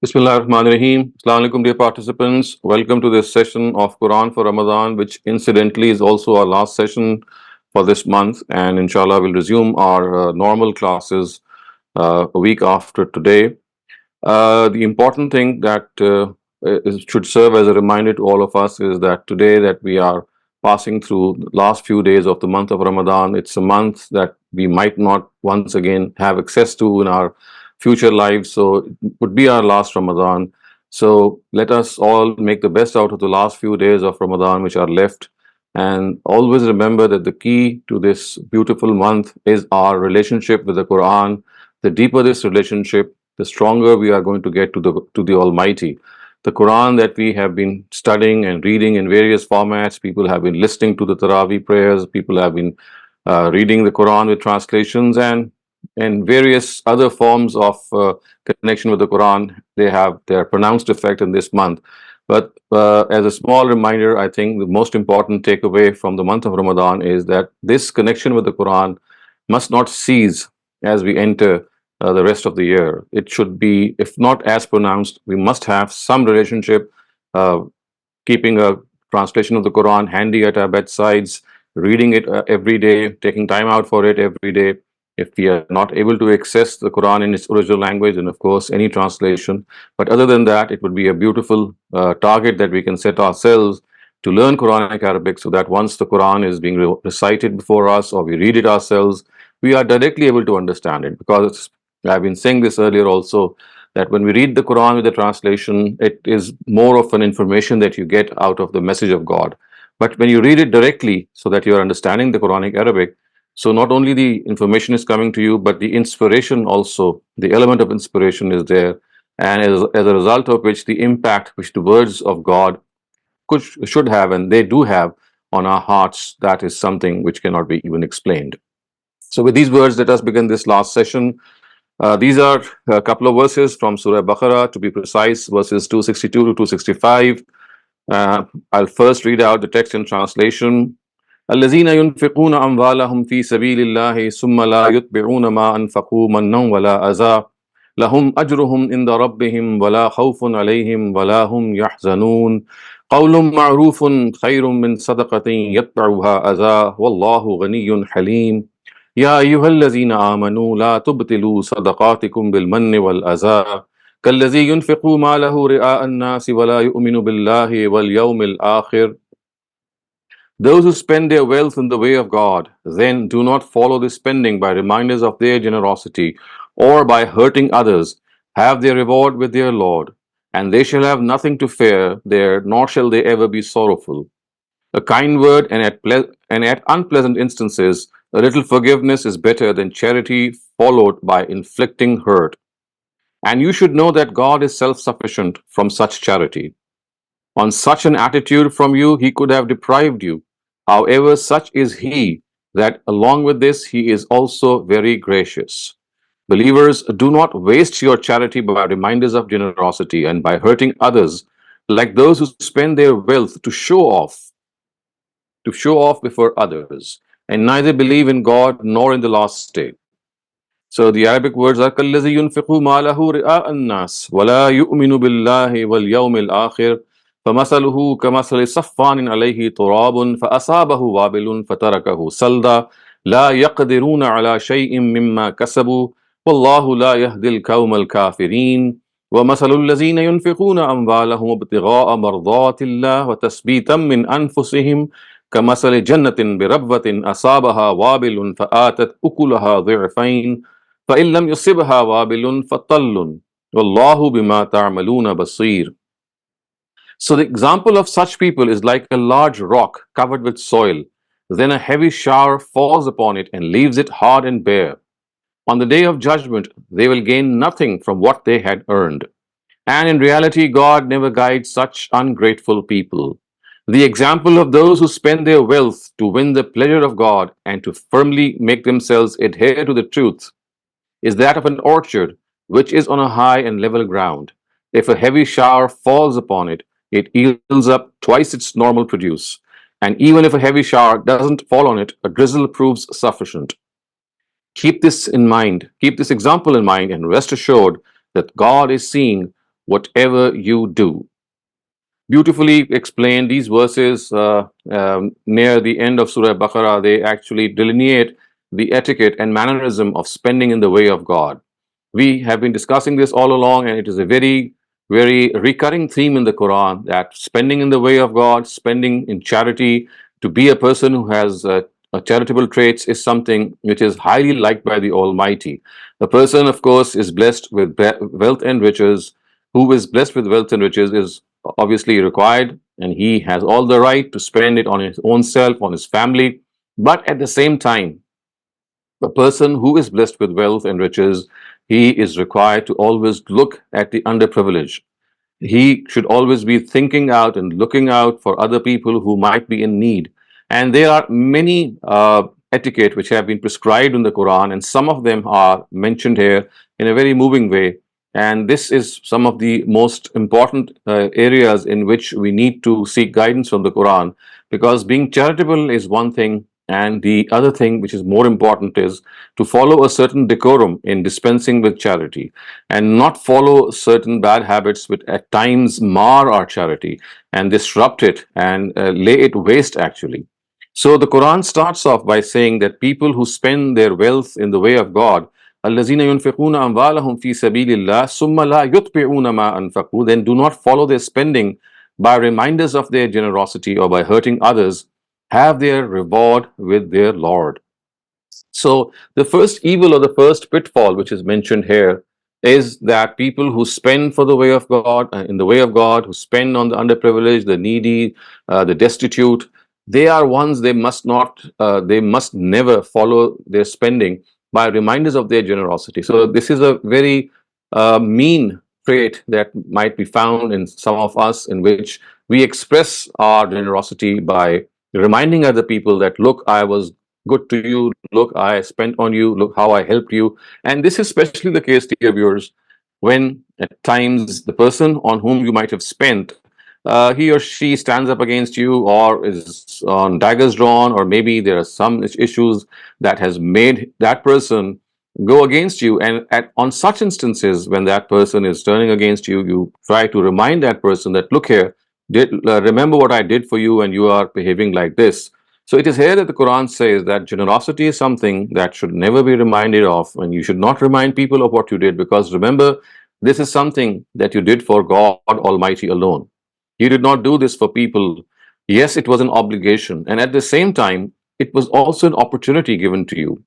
Bismillahirrahmanirrahim. Assalamu alaikum, dear participants. Welcome to this session of Quran for Ramadan, which incidentally is also our last session for this month. And inshallah, we'll resume our normal classes a week after today. The important thing that should serve as a reminder to all of us is that today that we are passing through the last few days of the month of Ramadan, it's a month that we might not once again have access to in our future lives. So it would be our last Ramadan. So let us all make the best out of the last few days of Ramadan which are left. And always remember that the key to this beautiful month is our relationship with the Quran. The deeper this relationship, the stronger we are going to get to the Almighty. The Quran that we have been studying and reading in various formats, people have been listening to the Taraweeh prayers, people have been reading the Quran with translations and various other forms of connection with the Quran. They have their pronounced effect in this month. But as a small reminder, I think the most important takeaway from the month of Ramadan is that this connection with the Quran must not cease as we enter the rest of the year. It should be, if not as pronounced, we must have some relationship, uh, keeping a translation of the Quran handy at our bedsides, reading it every day, taking time out for it every day. If we are not able to access the Quran in its original language, then of course any translation. But other than that, it would be a beautiful target that we can set ourselves to learn Quranic Arabic, so that once the Quran is being recited before us or we read it ourselves, we are directly able to understand it. Because I've been saying this earlier also, that when we read the Quran with the translation, it is more of an information that you get out of the message of God. But when you read it directly, so that you are understanding the Quranic Arabic, so not only the information is coming to you, but the inspiration also, the element of inspiration is there. And as a result of which, the impact which the words of God should have, and they do have, on our hearts, that is something which cannot be even explained. So, with these words, let us begin this last session. These are a couple of verses from Surah Baqarah, to be precise, verses 262 to 265. I'll first read out the text in translation. الذين ينفقون أموالهم في سبيل الله ثم لا يتبعون ما أنفقوا منا ولا أذى لهم أجرهم عند ربهم ولا خوف عليهم ولا هم يحزنون قول معروف خير من صدقة يتبعها أذى والله غني حليم يا أيها الذين آمنوا لا تبطلوا صدقاتكم بالمن والأذى كالذي ينفق ماله رئاء الناس ولا يؤمن بالله واليوم الآخر. Those who spend their wealth in the way of God, then do not follow the spending by reminders of their generosity or by hurting others, have their reward with their Lord, and they shall have nothing to fear there, nor shall they ever be sorrowful. A kind word and at unpleasant instances, a little forgiveness is better than charity followed by inflicting hurt. And you should know that God is self sufficient from such charity. On such an attitude from you, he could have deprived you. However, such is he that along with this, he is also very gracious. Believers, do not waste your charity by reminders of generosity and by hurting others, like those who spend their wealth to show off before others, and neither believe in God nor in the last day. So the Arabic words are كَالَّذِي يُنْفِقُ مَالَهُ رِئَاءَ النَّاسِ وَلَا يُؤْمِنُ بِاللَّهِ وَالْيَوْمِ الْآخِرِ فَمَثَلُهُ كَمَثَلِ صَفْوَانٍ عَلَيْهِ تُرَابٌ فَأَصَابَهُ وَابِلٌ فَتَرَكَهُ صَلْدًا لَا يَقْدِرُونَ عَلَى شَيْءٍ مِّمَّا كَسَبُوا وَاللَّهُ لَا يَهْدِي الْقَوْمَ الْكَافِرِينَ وَمَثَلُ الَّذِينَ يُنْفِقُونَ أَمْوَالَهُمُ ابْتِغَاءَ مَرْضَاتِ اللَّهِ وَتَثْبِيتًا مِّنْ أَنفُسِهِمْ كَمَثَلِ جَنَّةٍ بِرَبْوَةٍ أَصَابَهَا وَابِلٌ فَآتَتْ أُكُلَهَا ضِعْفَيْنِ فإن لم يصبها وابل فطل والله بما تعملون بصير. So the example of such people is like a large rock covered with soil. Then a heavy shower falls upon it and leaves it hard and bare. On the day of judgment, they will gain nothing from what they had earned. And in reality, God never guides such ungrateful people. The example of those who spend their wealth to win the pleasure of God and to firmly make themselves adhere to the truth is that of an orchard which is on a high and level ground. If a heavy shower falls upon it, it yields up twice its normal produce. And even if a heavy shower doesn't fall on it, a drizzle proves sufficient. Keep this in mind, keep this example in mind, and rest assured that God is seeing whatever you do. Beautifully explained. These verses near the end of Surah Baqarah, they actually delineate the etiquette and mannerism of spending in the way of God. We have been discussing this all along, and it is a very, very recurring theme in the Quran that spending in the way of God, spending in charity, to be a person who has charitable traits is something which is highly liked by the Almighty. The person, of course, is blessed with wealth and riches. Who is blessed with wealth and riches is obviously required, and he has all the right to spend it on his own self, on his family. But at the same time, a person who is blessed with wealth and riches, he is required to always look at the underprivileged. He should always be thinking out and looking out for other people who might be in need. And there are many etiquette which have been prescribed in the Quran, and some of them are mentioned here in a very moving way. And this is some of the most important areas in which we need to seek guidance from the Quran, because being charitable is one thing, and the other thing, which is more important, is to follow a certain decorum in dispensing with charity and not follow certain bad habits which at times mar our charity and disrupt it and lay it waste actually. So the Quran starts off by saying that people who spend their wealth in the way of God, الَّذِينَ يُنْفِقُونَ أَمْوَالَهُمْ فِي سَبِيلِ اللَّهِ ثُمَّ لَا يُتْبِعُونَ مَا أَنْفَقُوا, then do not follow their spending by reminders of their generosity or by hurting others, have their reward with their Lord. So the first evil or the first pitfall which is mentioned here is that people who spend for the way of God, in the way of God, who spend on the underprivileged, the needy, the destitute, they are ones they must not, they must never follow their spending by reminders of their generosity. So this is a very mean trait that might be found in some of us, in which we express our generosity by reminding other people that, look, I was good to you, look, I spent on you, look how I helped you. And this is especially the case, dear viewers, when at times the person on whom you might have spent, he or she stands up against you or is on daggers drawn, or maybe there are some issues that has made that person go against you. And on such instances, when that person is turning against you, you try to remind that person that, look here, remember what I did for you and you are behaving like this. So it is here that the Quran says that generosity is something that should never be reminded of, and you should not remind people of what you did, because remember, this is something that you did for God Almighty alone. You did not do this for people. Yes, it was an obligation, and at the same time, it was also an opportunity given to you.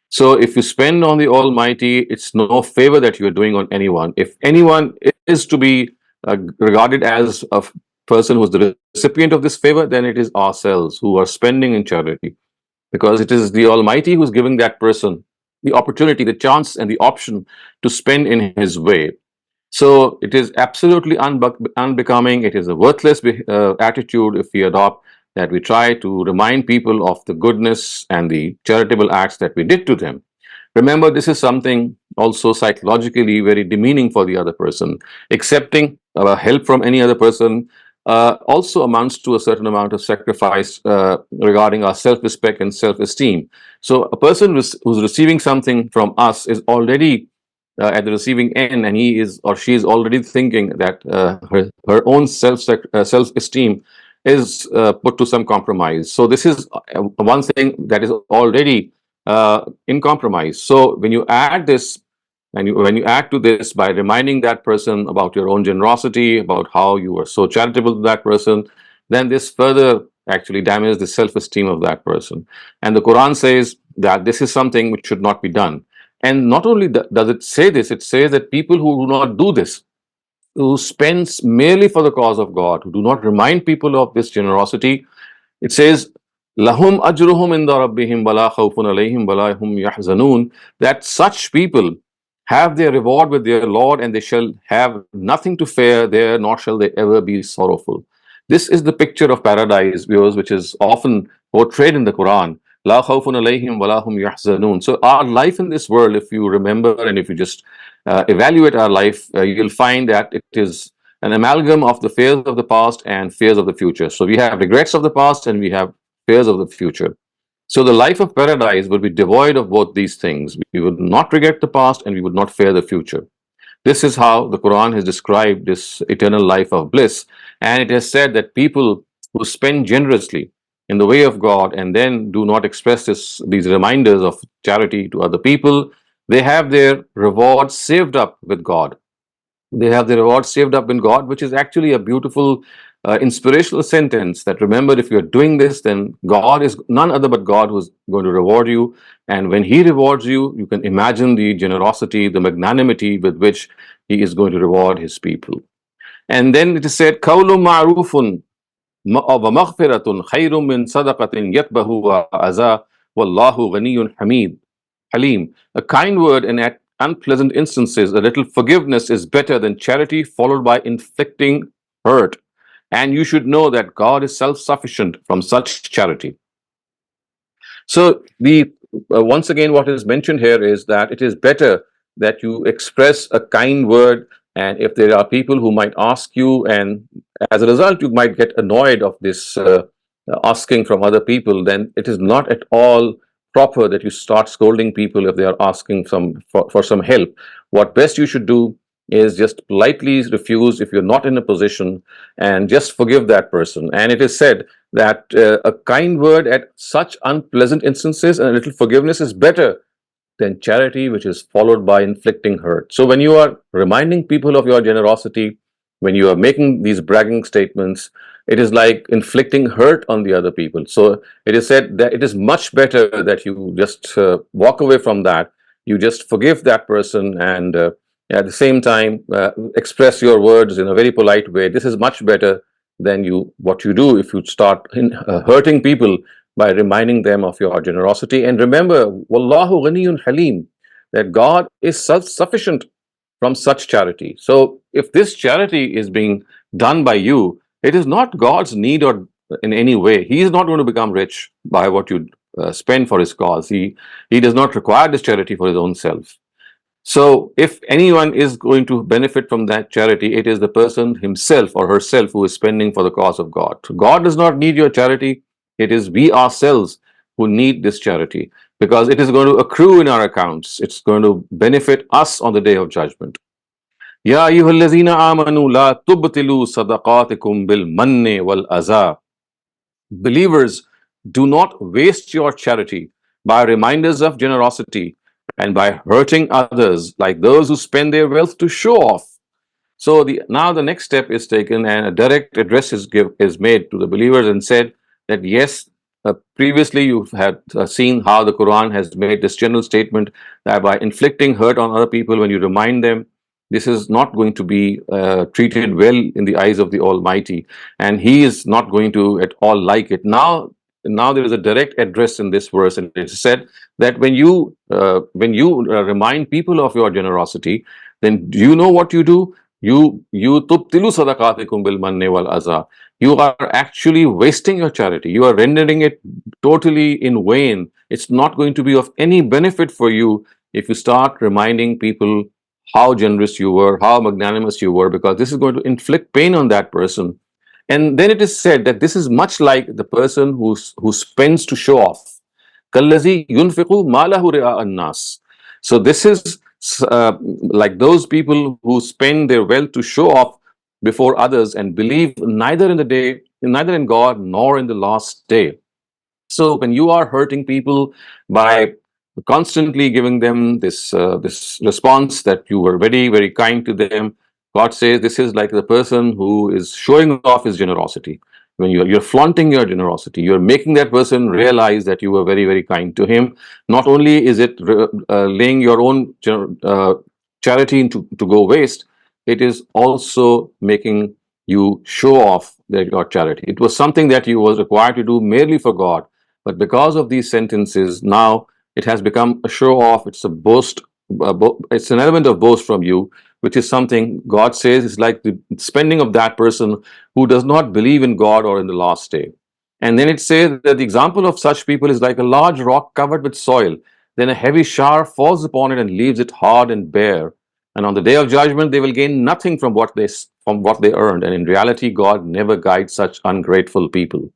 So if you spend on the Almighty, it's no favor that you are doing on anyone. If anyone is to be regarded as a person who is the recipient of this favor, then it is ourselves who are spending in charity, because it is the Almighty who's giving that person the opportunity, the chance, and the option to spend in His way. So it is absolutely unbecoming. It is a worthless attitude if we adopt that we try to remind people of the goodness and the charitable acts that we did to them. Remember, this is something also psychologically very demeaning for the other person. Accepting help from any other person also amounts to a certain amount of sacrifice regarding our self-respect and self-esteem. So a person who's receiving something from us is already at the receiving end, and he is or she is already thinking that her own self-esteem is put to some compromise. So this is one thing that is already in compromise. So when you add this, and when you add to this by reminding that person about your own generosity, about how you were so charitable to that person, then this further actually damages the self-esteem of that person. And the Quran says that this is something which should not be done. And not only does it say this, it says that people who do not do this, who spends merely for the cause of God, who do not remind people of this generosity, it says, "Lahum ajruhum inda rabbihim wala khawfun alayhim wala hum yahzanun," that such people have their reward with their Lord, and they shall have nothing to fear there, nor shall they ever be sorrowful. This is the picture of paradise, viewers, which is often portrayed in the Quran. La khawfun alayhim wala hum yahzanun. So our life in this world, if you remember and if you just evaluate our life, you'll find that it is an amalgam of the fears of the past and fears of the future. So we have regrets of the past and we have fears of the future. So the life of paradise would be devoid of both these things. We would not regret the past and we would not fear the future. This is how the Quran has described this eternal life of bliss. And it has said that people who spend generously in the way of God and then do not express these reminders of charity to other people, they have their reward saved up with God. They have the reward saved up in God, which is actually a beautiful, inspirational sentence that remember, if you're doing this, then God is none other but God who's going to reward you. And when He rewards you, you can imagine the generosity, the magnanimity with which He is going to reward His people. And then it is said, Qawlun ma'rufun wa maghfiratun khayrun min sadaqatin yatbahu aza wallahu ghaniyun hamid. Halim, a kind word in unpleasant instances, a little forgiveness is better than charity followed by inflicting hurt. And you should know that God is self sufficient from such charity. So, the once again, what is mentioned here is that it is better that you express a kind word. And if there are people who might ask you, and as a result, you might get annoyed of this asking from other people, then it is not at all proper that you start scolding people if they are asking for some help. What best you should do is just politely refuse if you're not in a position, and just forgive that person. And it is said that a kind word at such unpleasant instances and a little forgiveness is better than charity, which is followed by inflicting hurt. So, when you are reminding people of your generosity, when you are making these bragging statements, it is like inflicting hurt on the other people. So, it is said that it is much better that you just walk away from that. You just forgive that person, and at the same time express your words in a very polite way. This is much better than what you do if you start hurting people by reminding them of your generosity. And remember, Wallahu ghaniyun halim, that God is self-sufficient from such charity. So if this charity is being done by you, it is not God's need or in any way. He is not going to become rich by what you spend for His cause. He does not require this charity for His own self. So, if anyone is going to benefit from that charity, it is the person himself or herself who is spending for the cause of God. So God does not need your charity. It is we ourselves who need this charity, because it is going to accrue in our accounts. It's going to benefit us on the day of judgment. Ya ayyuhallazina amanu la tubtilu sadaqatikum bil manni wal aza. Believers, do not waste your charity by reminders of generosity and by hurting others, like those who spend their wealth to show off. So now the next step is taken, and a direct address is made to the believers and said that yes, previously you had seen how the Quran has made this general statement that by inflicting hurt on other people, when you remind them, this is not going to be treated well in the eyes of the Almighty, and He is not going to at all like it. Now there is a direct address in this verse, and it is said that when you remind people of your generosity, then do you know what you do? You tubtilu sadaqatikum bil manni wal aza. You are actually wasting your charity. You are rendering it totally in vain. It's not going to be of any benefit for you if you start reminding people how generous you were, how magnanimous you were, because this is going to inflict pain on that person. And then it is said that this is much like the person who spends to show off. Kallazi yunfiqu malahu ri'a an-nas. So this is like those people who spend their wealth to show off before others and believe neither in God nor in the last day. So when you are hurting people by constantly giving them this response that you were very very kind to them, God says this is like the person who is showing off his generosity. When you're flaunting your generosity, you're making that person realize that you were very very kind to him. Not only is it laying your own charity to go waste, it is also making you show off your charity. It was something that you was required to do merely for God, but because of these sentences, now it has become a show off. It's a boast. It's an element of boast from you, which is something God says is like the spending of that person who does not believe in God or in the last day. And then it says that the example of such people is like a large rock covered with soil. Then a heavy shower falls upon it and leaves it hard and bare. And on the day of judgment, they will gain nothing from what they earned. And in reality, God never guides such ungrateful people.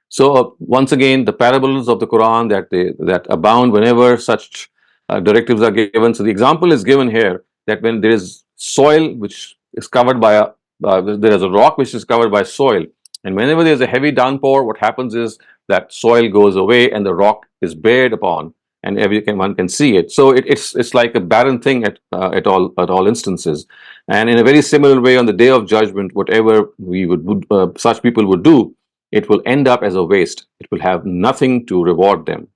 So once again, the parables of the Quran that abound whenever such directives are given. So the example is given here that when there is soil which is covered by there is a rock which is covered by soil, and whenever there's a heavy downpour, what happens is that soil goes away and the rock is bared upon, and one can see it. So it's like a barren thing at all instances. And in a very similar way, on the day of judgment, whatever we would such people would do, it will end up as a waste. It will have nothing to reward them.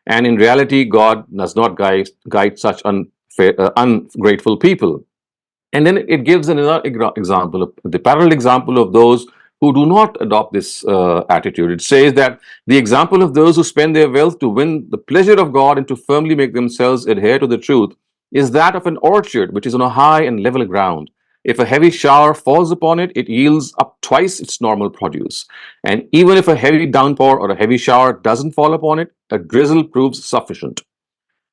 And in reality, God does not guide such ungrateful people. And then it gives another example, the parallel example of those who do not adopt this attitude. It says that the example of those who spend their wealth to win the pleasure of God and to firmly make themselves adhere to the truth is that of an orchard which is on a high and level ground. If a heavy shower falls upon it, it yields up twice its normal produce. And even if a heavy downpour or a heavy shower doesn't fall upon it, a drizzle proves sufficient.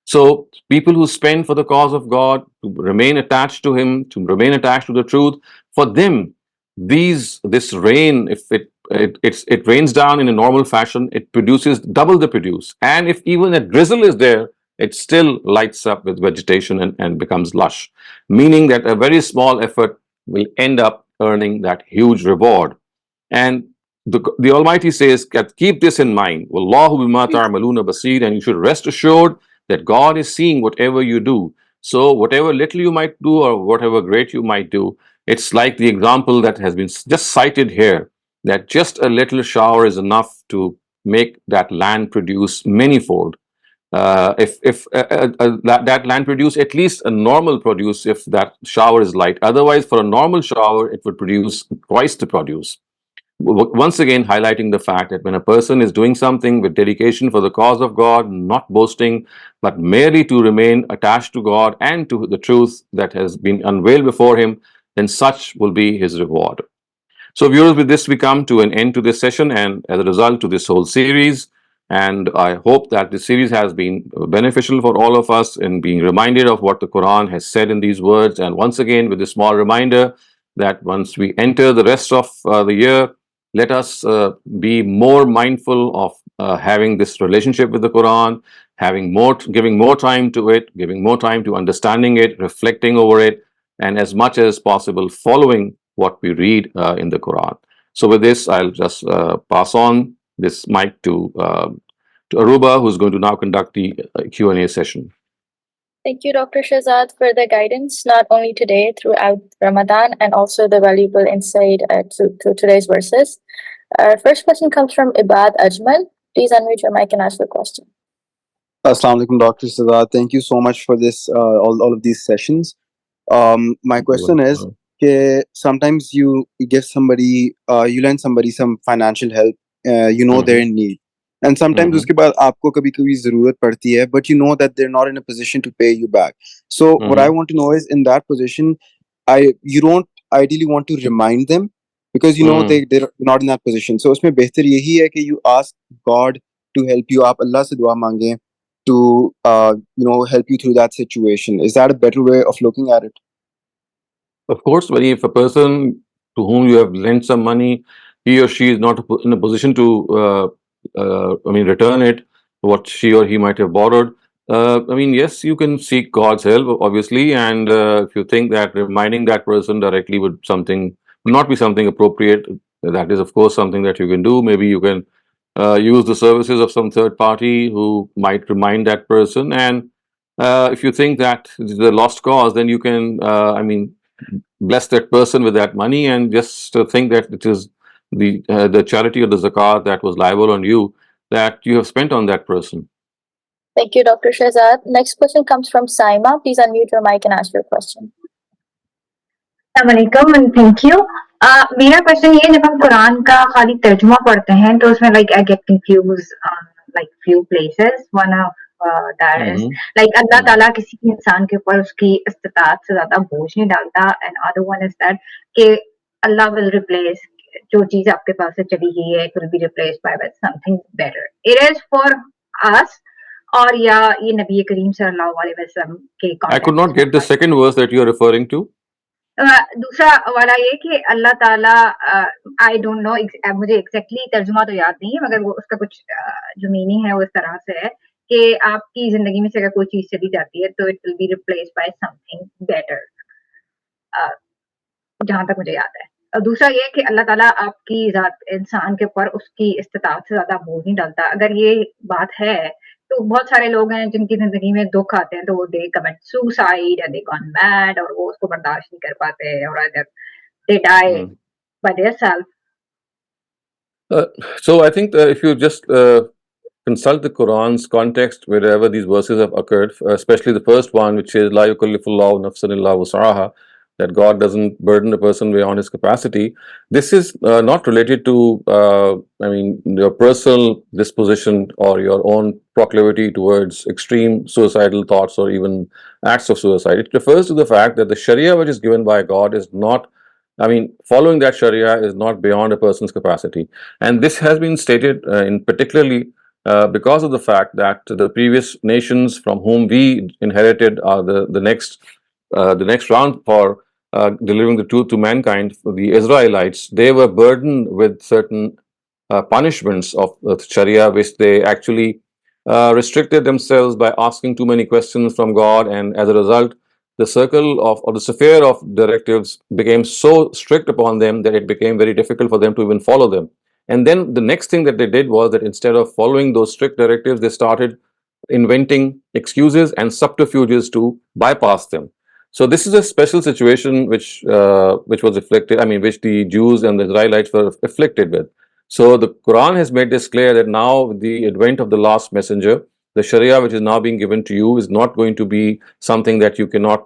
So people who spend for the cause of God, to remain attached to Him, to remain attached to the truth, for them, this rain, if it rains down in a normal fashion, it produces double the produce. And if even a drizzle is there, it still lights up with vegetation and becomes lush. Meaning that a very small effort will end up earning that huge reward. And the Almighty says, keep this in mind. Wallahu bima ta'maluna basir, and you should rest assured that God is seeing whatever you do. So whatever little you might do or whatever great you might do, it's like the example that has been just cited here, that just a little shower is enough to make that land produce manyfold. If that land produce at least a normal produce if that shower is light. Otherwise, for a normal shower, it would produce twice the produce. Once again highlighting the fact that when a person is doing something with dedication for the cause of God, not boasting, but merely to remain attached to God and to the truth that has been unveiled before him, then such will be his reward. So viewers, with this we come to an end to this session and as a result to this whole series. And I hope that this series has been beneficial for all of us in being reminded of what the Quran has said in these words. And once again, with a small reminder that once we enter the rest of the year, let us be more mindful of having this relationship with the Quran, giving more time to it, giving more time to understanding it, reflecting over it, and as much as possible following what we read in the Quran. So with this, I'll just pass on this mic to Aruba, who's going to now conduct the Q&A session. Thank you, Dr. Shehzad, for the guidance, not only today, throughout Ramadan, and also the valuable insight to today's verses. Our first question comes from Ibad Ajmal. Please unmute your mic and ask your question. Assalamu alaikum, Dr. Shehzad. Thank you so much for this, all of these sessions. My question is, sometimes you give somebody, you lend somebody some financial help, they're in need. And sometimes uske baad aapko kabhi zarurat padti hai, but you know that they're not in a position to pay you back. So what I want to know is, in that position, you don't ideally want to remind them because you know they're not in that position. So usme behtar yahi hai ki you ask God to help you, aap Allah se dua mange to help you through that situation. Is that a better way of looking at it? Of course, if a person to whom you have lent some money, he or she is not in a position to return it, what she or he might have borrowed. Yes, you can seek God's help, obviously, and if you think that reminding that person directly would not be something appropriate, that is, of course, something that you can do. Maybe you can use the services of some third party who might remind that person. And if you think that it's a lost cause, then you can, bless that person with that money and just think that it is the charity or the zakat that was liable on you that you have spent on that person. Thank you, Dr. Shehzad. Next question comes from Saima. Please unmute your mic and ask your question. Assalamualaikum and thank you. मेरा question ये, जब हम कुरान का खाली तर्जुमा पढ़ते हैं तो उसमें I get confused few places. One of that is अल्लाह ताला किसी इंसान के ऊपर उसकी इस्तिताअत से ज्यादा बोझ नहीं डालता, and other one is that कि Allah will replace जो चीज आपके पास से चली गई है, it will be replaced by something better. It is for us, और या ये नबी करीम सल्लल्लाहु अलैहि वसल्लम के context. I could not get the second verse that you are referring to. दूसरा वाला ये कि अल्लाह ताला, आई डोंट नो, मुझे एग्जैक्टली तर्जुमा तो याद नहीं है, मगर वो उसका कुछ जो मीनिंग है वो इस तरह से है कि आपकी जिंदगी में से अगर कोई चीज चली जाती है तो it will be replaced by something better. जहाँ तक मुझे याद है। और दूसरा ये कि अल्लाह ताला आपकी ज़ात इंसान के ऊपर उसकी इस्तिताअत से ज़्यादा बोझ नहीं डालता। अगर ये बात है, तो बहुत सारे लोग हैं जिनकी ज़िंदगी में दुःख आते हैं, तो वो they commit suicide and they gone mad और वो उसको बर्दाश्त नहीं कर पाते और अगर they die by theirself. So I think if you just consult the Quran's context wherever these verses have occurred, especially the first one, which is "La yukallifullahu nafsan illa wus'aha," that God doesn't burden a person beyond his capacity. This is not related to, your personal disposition or your own proclivity towards extreme suicidal thoughts or even acts of suicide. It refers to the fact that the Sharia which is given by God is not, following that Sharia is not beyond a person's capacity. And this has been stated in particularly because of the fact that the previous nations from whom we inherited the next round for delivering the truth to mankind, the Israelites, they were burdened with certain punishments of Sharia, which they actually restricted themselves by asking too many questions from God, and as a result, the circle of or the sphere of directives became so strict upon them that it became very difficult for them to even follow them. And then the next thing that they did was that instead of following those strict directives, they started inventing excuses and subterfuges to bypass them. So this is a special situation which was afflicted. Which the Jews and the Israelites were afflicted with. So the Quran has made this clear that now, with the advent of the last messenger, the Sharia which is now being given to you is not going to be something that you cannot,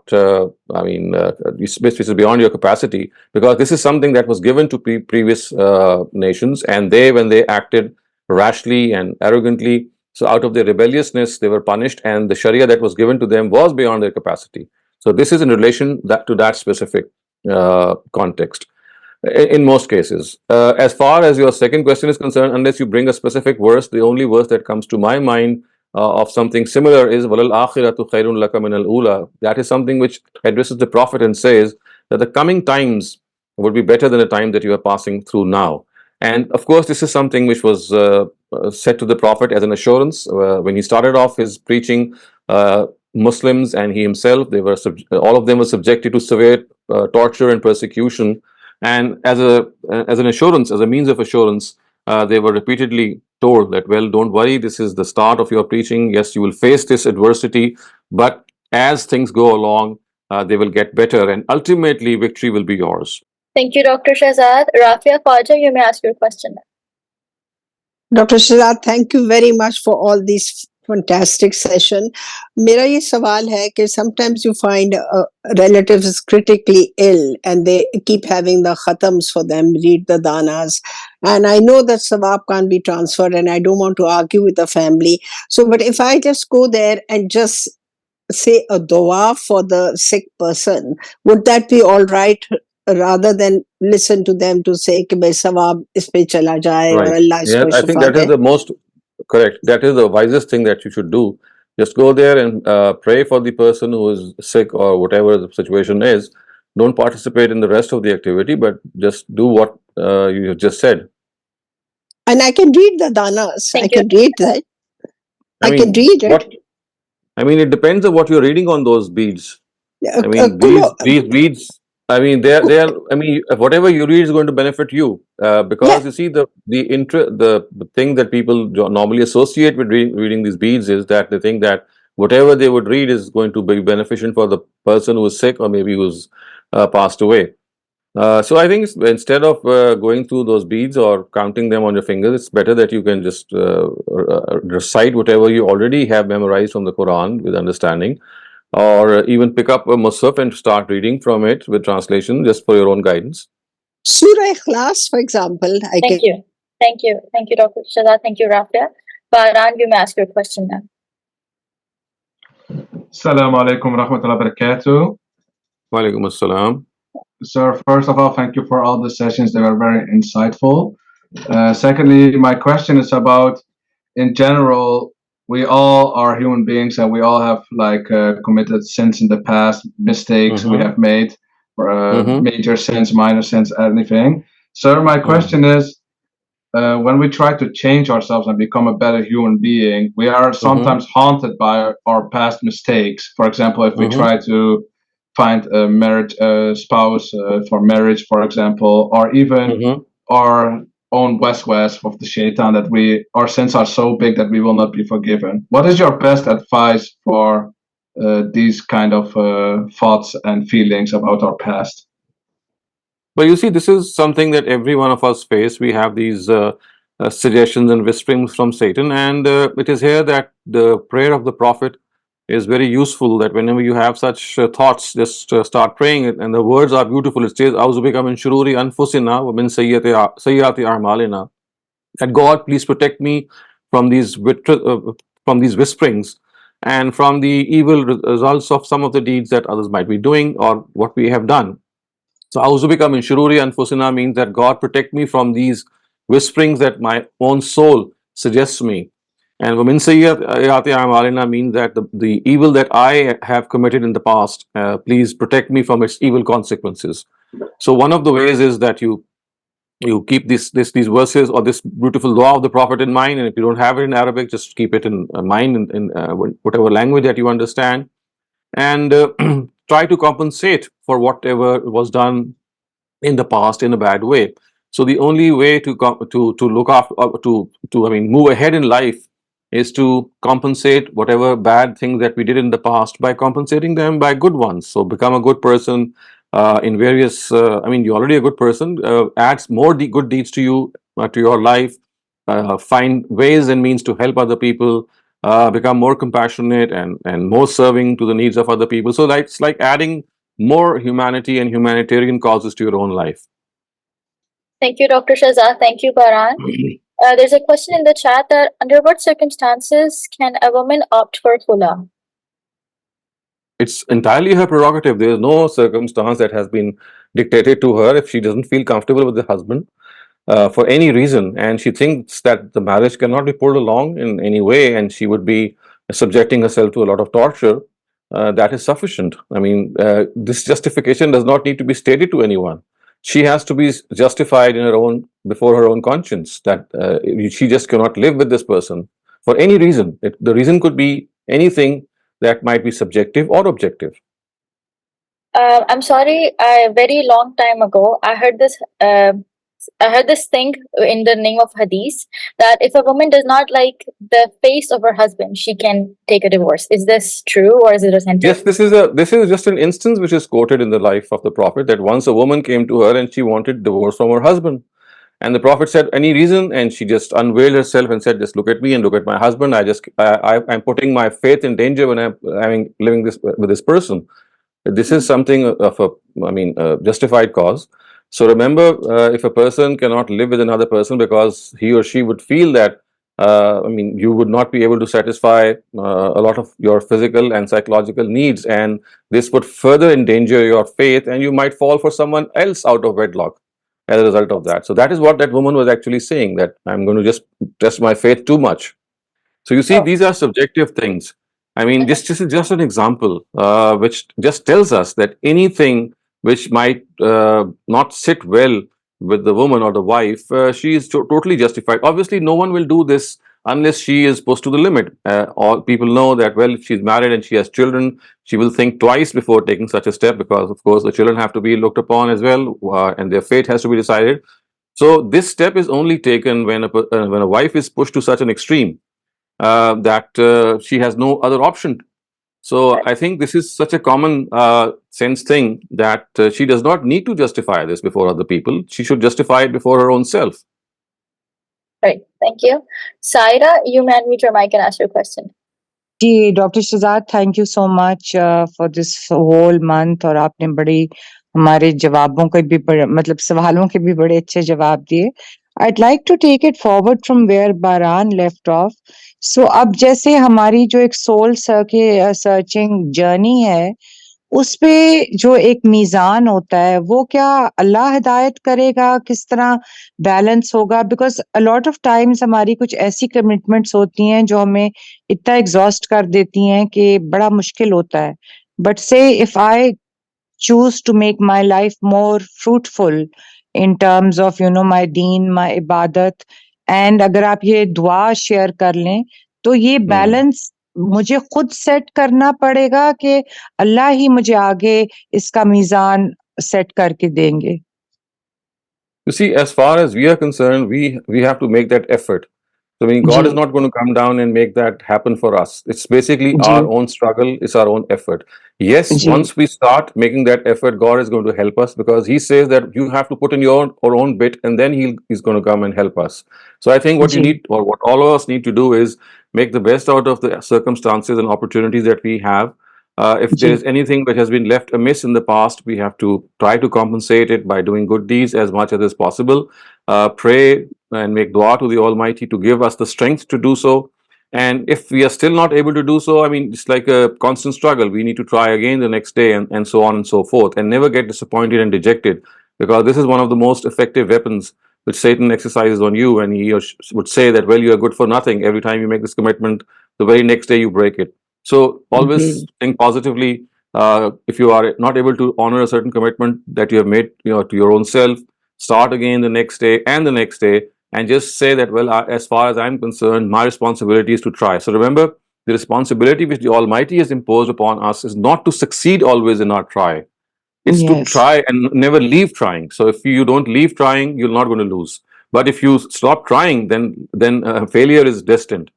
which is beyond your capacity, because this is something that was given to previous nations, and they, when they acted rashly and arrogantly, so out of their rebelliousness, they were punished, and the Sharia that was given to them was beyond their capacity. So this is in relation to that specific context in most cases. As far as your second question is concerned, unless you bring a specific verse, the only verse that comes to my mind of something similar is "Walal akhiratu khairun laka min al-ula." That is something which addresses the Prophet and says that the coming times would be better than the time that you are passing through now. And of course, this is something which was said to the Prophet as an assurance when he started off his preaching. Muslims and he himself, all of them were subjected to severe torture and persecution. And as an assurance, as a means of assurance, they were repeatedly told that, well, don't worry, this is the start of your preaching. Yes, you will face this adversity, but as things go along, they will get better, and ultimately victory will be yours. Thank you, Dr. Shehzad. Rafia Khwaja, you may ask your question now. Dr. Shehzad, thank you very much for all these fantastic session. मेरा ये सवाल है कि sometimes you find relatives is critically ill and they keep having the khatams for them, read the danas, and I know that sawab can't be transferred and I don't want to argue with the family. So, but if I just go there and just say a dua for the sick person, would that be all right? Rather than listen to them to say कि भाई सवाब इस पे चला जाए और अल्लाह इसको I think Shifa that is they. the most correct. That is the wisest thing that you should do. Just go there and pray for the person who is sick or whatever the situation is. Don't participate in the rest of the activity, but just do what you have just said. And I can read the danas. Thank I you. can read that. I can read it. It depends on what you're reading on those beads. These beads. They are. Whatever you read is going to benefit you because you see the thing that people normally associate with reading these beads is that they think that whatever they would read is going to be beneficial for the person who is sick or maybe who's passed away. So I think instead of going through those beads or counting them on your fingers, it's better that you can just recite whatever you already have memorized from the Quran with understanding, or even pick up a Musaf and start reading from it with translation just for your own guidance. Surah Ikhlas, for example. Thank you, Dr. Shehzad. Thank you, Rafia. Baran, you may ask your question now. Assalamu alaikum rahmatullahi wa barakatuh. Wa alaikum assalam. Sir, first of all, thank you for all the sessions. They were very insightful. Secondly, my question is about, in general, we all are human beings and we all have committed sins in the past, mistakes we have made, major sins, minor sins, anything. Sir, my question is, when we try to change ourselves and become a better human being, we are sometimes haunted by our past mistakes. For example, if we try to find a marriage spouse for marriage, for example, or even our own waswas of the shaitan, that our sins are so big that we will not be forgiven. What is your best advice for these kind of thoughts and feelings about our past? Well, you see, this is something that every one of us face. We have these suggestions and whisperings from Satan, and it is here that the prayer of the Prophet is very useful. That whenever you have such thoughts, just start praying it, and the words are beautiful. It says, "Auzu bika min shururi anfusina wa min sayyiati a'malina." That God, please protect me from from these whisperings and from the evil results of some of the deeds that others might be doing or what we have done. So, Auzubika min shururi anfusina means that God protect me from these whisperings that my own soul suggests me. And Wamin Sayyati Amalina means that the evil that I have committed in the past, please protect me from its evil consequences. So, one of the ways is that you keep these verses or this beautiful dua of the Prophet in mind, and if you don't have it in Arabic, just keep it in mind in whatever language that you understand, and try to compensate for whatever was done in the past in a bad way. So the only way to look after move ahead in life is to compensate whatever bad things that we did in the past by compensating them by good ones. So become a good person in various. You're already a good person. Adds more good deeds to you to your life. Find ways and means to help other people. Become more compassionate and more serving to the needs of other people. So it's like adding more humanity and humanitarian causes to your own life. Thank you, Dr. Shehzad. Thank you, Baran. There's a question in the chat that under what circumstances can a woman opt for khula? It's entirely her prerogative. There is no circumstance that has been dictated to her. If she doesn't feel comfortable with the husband for any reason, and she thinks that the marriage cannot be pulled along in any way, and she would be subjecting herself to a lot of torture, that is sufficient. This justification does not need to be stated to anyone. She has to be justified in before her own conscience that she just cannot live with this person for any reason. The reason could be anything that might be subjective or objective. I'm sorry. A very long time ago, I heard this. I heard this thing in the name of hadith that if a woman does not like the face of her husband, she can take a divorce. Is this true or is it a sentence? Yes, this is just an instance which is quoted in the life of the Prophet, that once a woman came to her and she wanted divorce from her husband. And the Prophet said, any reason? And she just unveiled herself and said, just look at me and look at my husband. I'm putting my faith in danger when I'm living with this person. This is something of a justified cause. So remember, if a person cannot live with another person because he or she would feel that, you would not be able to satisfy a lot of your physical and psychological needs, and this would further endanger your faith, and you might fall for someone else out of wedlock as a result of that. So that is what that woman was actually saying, that I'm going to just test my faith too much. So you see, these are subjective things. This is just an example which just tells us that anything which might not sit well with the woman or the wife, she is totally justified. Obviously, no one will do this unless she is pushed to the limit. All people know that, well, if she's married and she has children, she will think twice before taking such a step, because, of course, the children have to be looked upon as well, and their fate has to be decided. So this step is only taken when a wife is pushed to such an extreme that she has no other option. So I think this is such a common sense thing that she does not need to justify this before other people. She should justify it before her own self. Right. Thank you. Saira, you may unmute your mic and ask your question. Dr. Shehzad, thank you so much for this whole month. और आपने बड़ी हमारे जवाबों के भी मतलब सवालों के भी बड़े अच्छे जवाब दिए. I'd like to take it forward from where Baran left off. So अब जैसे हमारी जो एक soul searching journey है, उस पे जो एक मीज़ान होता है, वो क्या अल्लाह हिदायत करेगा, किस तरह बैलेंस होगा? Because a lot of times हमारी कुछ ऐसी कमिटमेंट्स होती हैं जो हमें इतना एग्ज़ॉस्ट कर देती हैं कि बड़ा मुश्किल होता है. बट से if I choose to make my life more fruitful in terms of my deen, my ibadat, and अगर आप ये दुआ शेयर कर लें तो ये बैलेंस मुझे खुद सेट करना पड़ेगा कि अल्लाह ही मुझे आगे इसका मीज़ान सेट करके देंगे? You see, as far as we are concerned, we have to make that effort. So, I mean, God is ji, not going to come down and make that happen for us. It's basically ji, our own struggle, it's our own effort. Yes, ji, once we start making that effort, God is going to help us because He says that you have to put in your own bit and then He's going to come and help us. So, I think what you ji, need, or what all of us need to do, is make the best out of the circumstances and opportunities that we have. If there ji, is anything which has been left amiss in the past, we have to try to compensate it by doing good deeds as much as is possible. Pray and make dua to the Almighty to give us the strength to do so. And if we are still not able to do so, I mean, it's like a constant struggle. We need to try again the next day and so on and so forth, and never get disappointed and dejected, because this is one of the most effective weapons which Satan exercises on you. And he would say that, well, you are good for nothing. Every time you make this commitment, the very next day you break it. So always ji, think positively. If you are not able to honor a certain commitment that you have made, to your own self, start again the next day and the next day, and just say that, well, as far as I'm concerned, my responsibility is to try. So remember, the responsibility which the Almighty has imposed upon us is not to succeed always in our try. It's to yes, try and never leave trying. So if you don't leave trying, you're not going to lose. But if you stop trying, then failure is destined.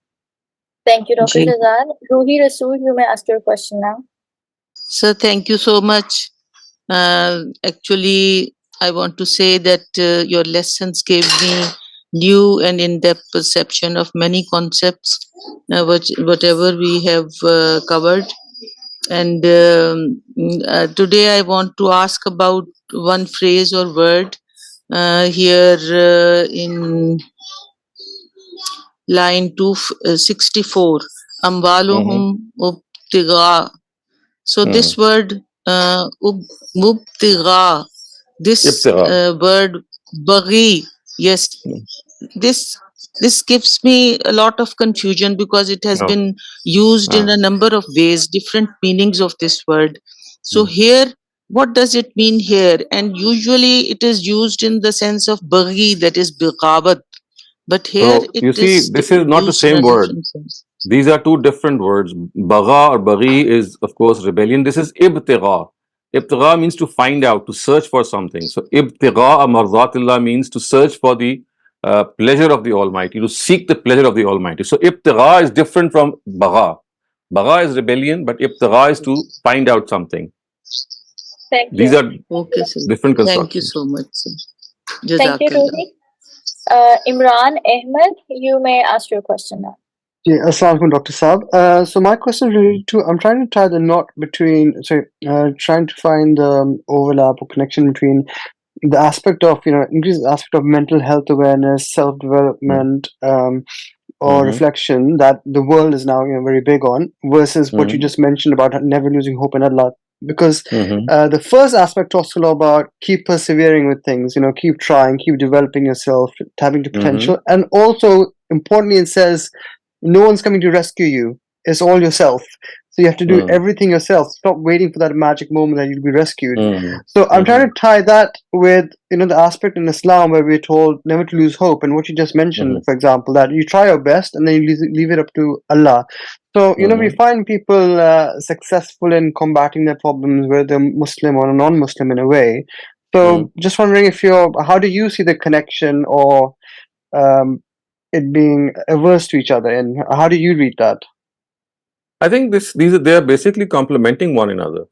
Thank you, Dr. Ji, Shehzad. Ruhi Rasool, you may ask your question now. Sir, thank you so much. Actually, I want to say that your lessons gave me new and in-depth perception of many concepts, whatever we have covered. And today I want to ask about one phrase or word here in line 264. Mm-hmm. Amwaluhum ubtigha. So this word mubtigha, this Ibtigha. word baghi, yes, this this gives me a lot of confusion because it has No. been used in a number of ways, different meanings of this word. So here, what does it mean here? And usually it is used in the sense of baghi, that is biqabat, but here So it you see, is this is not the used in same a word. different sense. These are two different words. Bagha or baghi is, of course, rebellion. This is ibtigha. Ibtigha means to find out, to search for something. So ibtigha marzatillah means to search for the pleasure of the Almighty, to seek the pleasure of the Almighty. So ibtigha is different from bagha. Bagha is rebellion, but ibtigha is to find out something. Thank These you. are Okay, sir. different Thank you constructions. so much, sir. Thank you, Jazakallah. Ruhi. Imran Ahmed, you may ask your question now. Yeah, Assalamu alaikum, Dr. Saab. So my question is related to, I'm trying to tie the knot between, trying to find the overlap or connection between the aspect of, increased aspect of mental health awareness, self-development, or reflection that the world is now, very big on, versus what you just mentioned about never losing hope in Allah. Because the first aspect talks a lot about keep persevering with things, keep trying, keep developing yourself, tapping to potential. And also, importantly, it says, no one's coming to rescue you. It's all yourself. So you have to do everything yourself. Stop waiting for that magic moment that you'll be rescued. So I'm trying to tie that with, the aspect in Islam where we're told never to lose hope. And what you just mentioned, for example, that you try your best and then you leave it up to Allah. So, we find people successful in combating their problems, whether Muslim or non-Muslim in a way. So just wondering how do you see the connection or um, it being averse to each other, and how do you read that? I think they are basically complementing one another.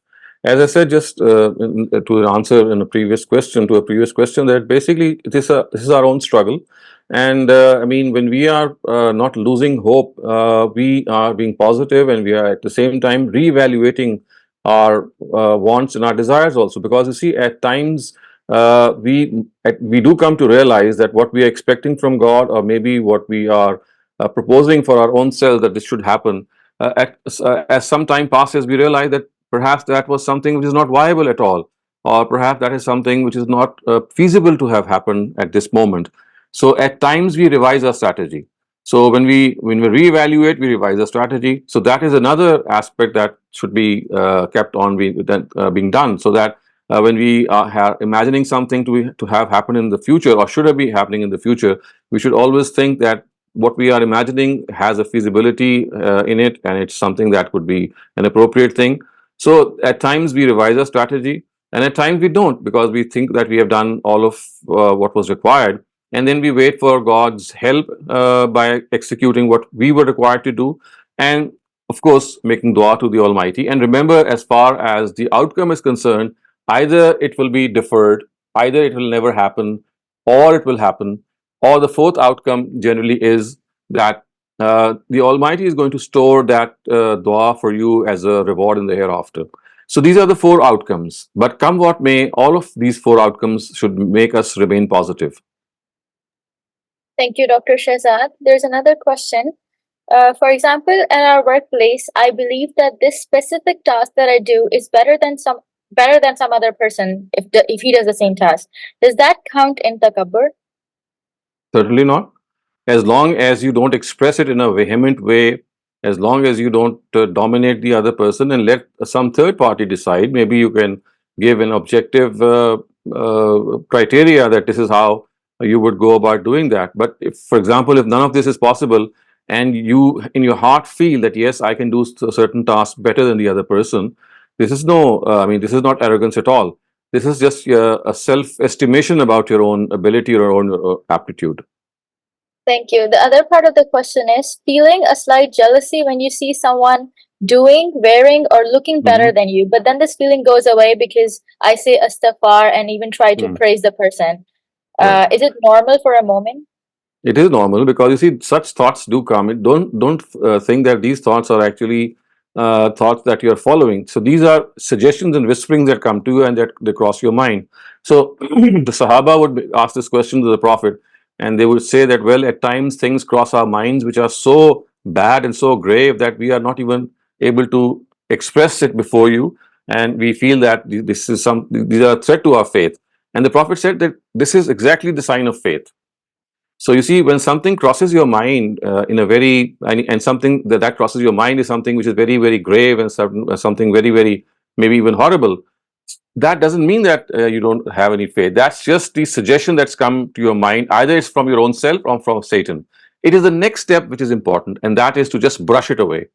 As I said, just to answer in a previous question that basically this is our own struggle, and I mean, when we are not losing hope, we are being positive, and we are at the same time reevaluating our wants and our desires also, because you see, at times we do come to realize that what we are expecting from God, or maybe what we are proposing for our own self that this should happen, as some time passes, we realize that perhaps that was something which is not viable at all, or perhaps that is something which is not feasible to have happened at this moment. So at times we revise our strategy. So when we reevaluate, we revise our strategy. So that is another aspect that should be kept on being done, so that when we are imagining something to have happen in the future, or should it be happening in the future, we should always think that what we are imagining has a feasibility in it, and it's something that could be an appropriate thing. So at times we revise our strategy, and at times we don't, because we think that we have done all of what was required, and then we wait for God's help by executing what we were required to do, and of course making dua to the Almighty. And remember, as far as the outcome is concerned, either it will be deferred, either it will never happen, or it will happen, or the fourth outcome generally is that the Almighty is going to store that dua for you as a reward in the hereafter. So these are the four outcomes. But come what may, all of these four outcomes should make us remain positive. Thank you, Dr. Shehzad. There's another question. For example, in our workplace, I believe that this specific task that I do is better than some other person if he does the same task. Does that count in takabbur? Certainly not. As long as you don't express it in a vehement way, as long as you don't dominate the other person and let some third party decide, maybe you can give an objective criteria that this is how you would go about doing that. But if, for example, if none of this is possible and you in your heart feel that yes, I can do a certain task better than the other person, this is this is not arrogance at all. This is just a self-estimation about your own ability or your own aptitude. Thank you. The other part of the question is feeling a slight jealousy when you see someone doing, wearing, or looking better than you, but then this feeling goes away because I say astaghfar and even try to praise the person. Right. Is it normal for a moment? It is normal, because you see, such thoughts do come. Don't think that these thoughts are actually thoughts that you are following. So these are suggestions and whisperings that come to you and that they cross your mind. So the Sahaba would ask this question to the Prophet, and they would say that, well, at times things cross our minds which are so bad and so grave that we are not even able to express it before you, and we feel that these are a threat to our faith. And the Prophet said that this is exactly the sign of faith. So you see, when something crosses your mind in a very, and something that crosses your mind is something which is very, very grave and something very, very, maybe even horrible, that doesn't mean that you don't have any faith. That's just the suggestion that's come to your mind. Either it's from your own self or from Satan. It is the next step which is important, and that is to just brush it away,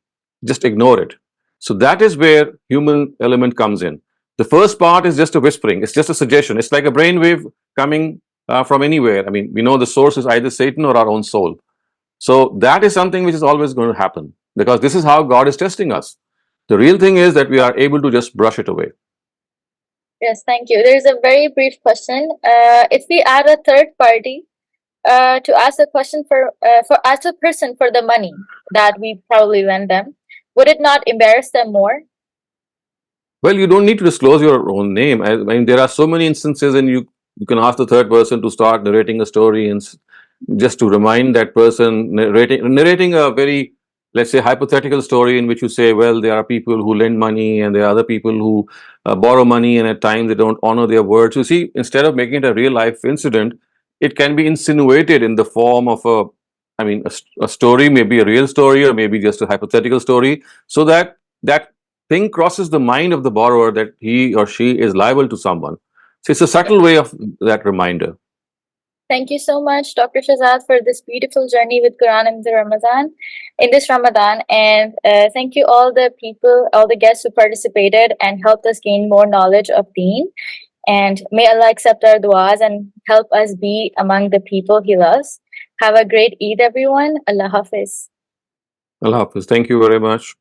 just ignore it. So that is where human element comes in. The first part is just a whispering. It's just a suggestion. It's like a brainwave coming from anywhere. I mean, we know the source is either Satan or our own soul. So that is something which is always going to happen, because this is how God is testing us. The real thing is that we are able to just brush it away. Yes, thank you. There's a very brief question. If we add a third party to ask a question for ask a person for the money that we probably lend them, would it not embarrass them more? Well, you don't need to disclose your own name. I mean, there are so many instances, and you can ask the third person to start narrating a story, and just to remind that person, narrating a very, let's say, hypothetical story in which you say, well, there are people who lend money and there are other people who borrow money, and at times they don't honor their words. You see, instead of making it a real life incident, it can be insinuated in the form of a story, maybe a real story or maybe just a hypothetical story, so that that thing crosses the mind of the borrower that he or she is liable to someone. So it's a subtle way of that reminder. Thank you so much, Dr. Shehzad, for this beautiful journey with Quran in this Ramadan. And thank you all the people, all the guests who participated and helped us gain more knowledge of Deen. And may Allah accept our du'as and help us be among the people He loves. Have a great Eid, everyone. Allah Hafiz. Allah Hafiz. Thank you very much.